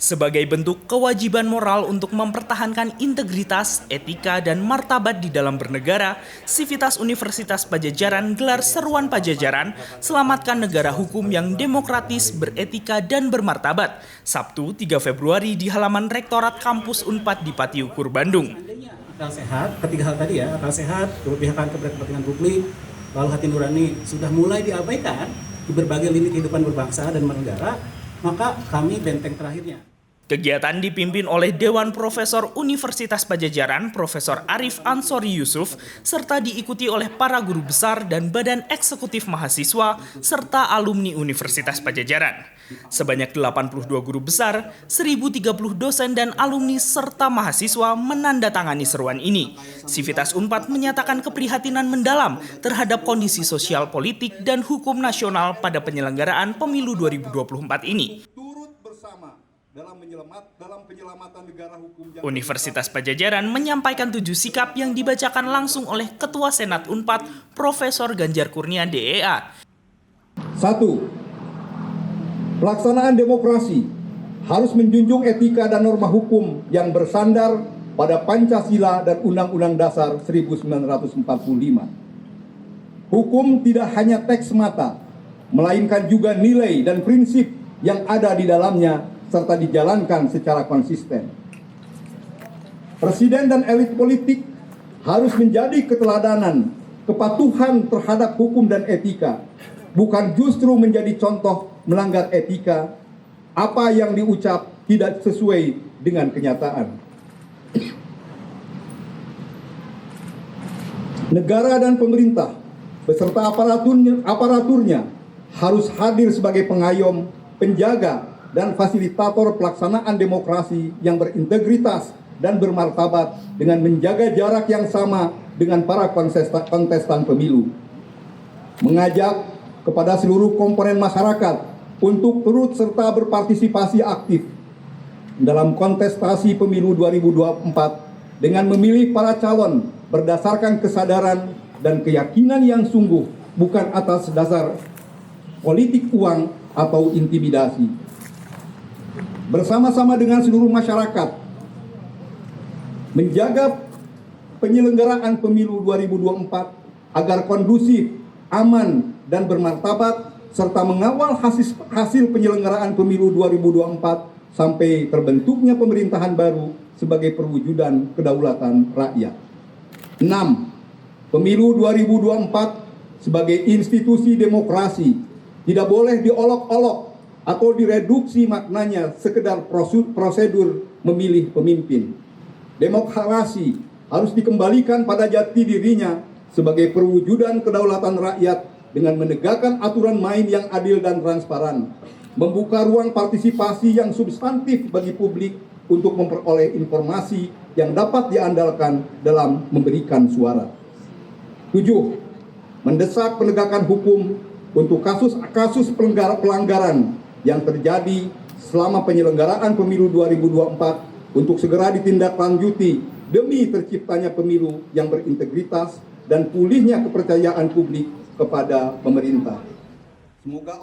Sebagai bentuk kewajiban moral untuk mempertahankan integritas, etika, dan martabat di dalam bernegara, Sivitas Universitas Padjadjaran gelar seruan Padjadjaran, selamatkan negara hukum yang demokratis, beretika, dan bermartabat, Sabtu 3 Februari di halaman Rektorat Kampus Unpad di Pati Ukur, Bandung. Akal sehat, ketiga hal tadi ya, akal sehat, keberpihakan kepada kepentingan publik, lalu hati nurani sudah mulai diabaikan di berbagai lini kehidupan berbangsa dan bernegara, maka kami benteng terakhirnya. Kegiatan dipimpin oleh Dewan Profesor Universitas Padjadjaran, Profesor Arif Ansori Yusuf, serta diikuti oleh para guru besar dan badan eksekutif mahasiswa, serta alumni Universitas Padjadjaran. Sebanyak 82 guru besar, 1.030 dosen dan alumni serta mahasiswa menandatangani seruan ini. Sivitas Unpad menyatakan keprihatinan mendalam terhadap kondisi sosial politik dan hukum nasional pada penyelenggaraan pemilu 2024 ini. Dalam penyelamatan negara hukum Universitas Padjadjaran menyampaikan 7 sikap yang dibacakan langsung oleh Ketua Senat Unpad, Profesor Ganjar Kurnia DEA. 1. Pelaksanaan demokrasi harus menjunjung etika dan norma hukum yang bersandar pada Pancasila dan Undang-Undang Dasar 1945. Hukum tidak hanya teks semata, melainkan juga nilai dan prinsip yang ada di dalamnya serta dijalankan secara konsisten. Presiden dan elit politik harus menjadi keteladanan, kepatuhan terhadap hukum dan etika, bukan justru menjadi contoh melanggar etika, apa yang diucap tidak sesuai dengan kenyataan. Negara dan pemerintah beserta aparaturnya harus hadir sebagai pengayom, penjaga, dan fasilitator pelaksanaan demokrasi yang berintegritas dan bermartabat dengan menjaga jarak yang sama dengan para kontestan pemilu. Mengajak kepada seluruh komponen masyarakat untuk turut serta berpartisipasi aktif dalam kontestasi pemilu 2024 dengan memilih para calon berdasarkan kesadaran dan keyakinan yang sungguh, bukan atas dasar politik uang atau intimidasi. Bersama-sama dengan seluruh masyarakat menjaga penyelenggaraan pemilu 2024 agar kondusif, aman, dan bermartabat serta mengawal hasil penyelenggaraan pemilu 2024 sampai terbentuknya pemerintahan baru sebagai perwujudan kedaulatan rakyat. 6. Pemilu 2024 sebagai institusi demokrasi tidak boleh diolok-olok atau direduksi maknanya sekedar prosedur memilih pemimpin. Demokrasi harus dikembalikan pada jati dirinya sebagai perwujudan kedaulatan rakyat dengan menegakkan aturan main yang adil dan transparan, membuka ruang partisipasi yang substantif bagi publik untuk memperoleh informasi yang dapat diandalkan dalam memberikan suara. 7. Mendesak penegakan hukum untuk kasus-kasus pelanggaran yang terjadi selama penyelenggaraan pemilu 2024 untuk segera ditindaklanjuti demi terciptanya pemilu yang berintegritas dan pulihnya kepercayaan publik kepada pemerintah.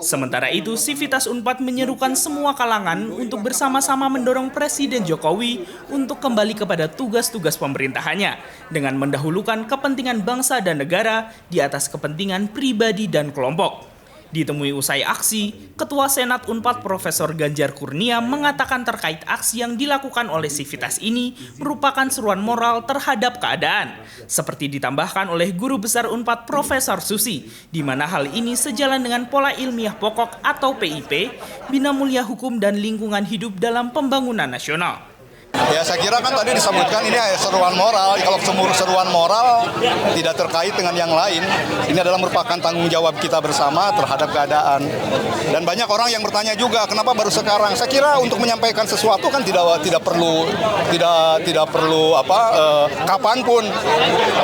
Sementara itu, Sivitas Unpad menyerukan semua kalangan untuk bersama-sama mendorong Presiden Jokowi untuk kembali kepada tugas-tugas pemerintahannya dengan mendahulukan kepentingan bangsa dan negara di atas kepentingan pribadi dan kelompok. Ditemui usai aksi, Ketua Senat Unpad Profesor Ganjar Kurnia mengatakan terkait aksi yang dilakukan oleh Sivitas ini merupakan seruan moral terhadap keadaan. Seperti ditambahkan oleh Guru Besar Unpad Profesor Susi, di mana hal ini sejalan dengan pola ilmiah pokok atau PIP, Bina Mulia Hukum dan Lingkungan Hidup dalam Pembangunan Nasional. Ya, saya kira kan tadi disebutkan ini seruan moral. Kalau seruan moral tidak terkait dengan yang lain, ini adalah merupakan tanggung jawab kita bersama terhadap keadaan. Dan banyak orang yang bertanya juga, kenapa baru sekarang? Saya kira untuk menyampaikan sesuatu kan tidak perlu kapanpun.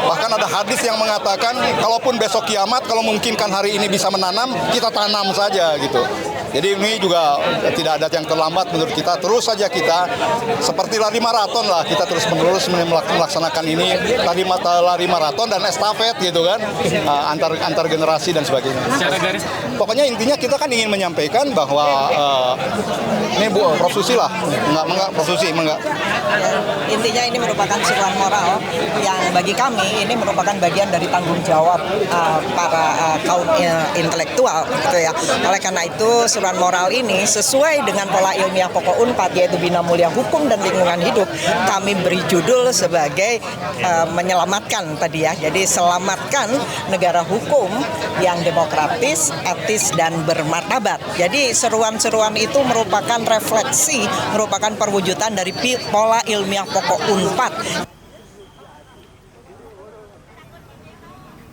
Bahkan ada hadis yang mengatakan, kalaupun besok kiamat, kalau memungkinkan hari ini bisa menanam, kita tanam saja gitu. Jadi ini juga tidak ada yang terlambat menurut kita. Terus saja kita seperti lari maraton lah, kita terus-menerus melaksanakan ini lari maraton dan estafet gitu kan, antar generasi dan sebagainya. Pokoknya intinya kita kan ingin menyampaikan bahwa ini Prof. Susi lah, enggak Prof. Susi, enggak. Intinya ini merupakan seruan moral yang bagi kami ini merupakan bagian dari tanggung jawab para kaum intelektual gitu ya. Oleh karena itu seruan moral ini sesuai dengan pola ilmiah pokok Unpad yaitu Bina Mulia Hukum dan Lingkungan Hidup, kami beri judul sebagai menyelamatkan tadi ya. Jadi selamatkan negara hukum yang demokratis, etis dan bermartabat. Jadi seruan-seruan itu merupakan refleksi, merupakan perwujudan dari pola ilmiah pokok Unpad.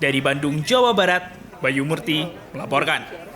Dari Bandung, Jawa Barat, Bayu Murti melaporkan.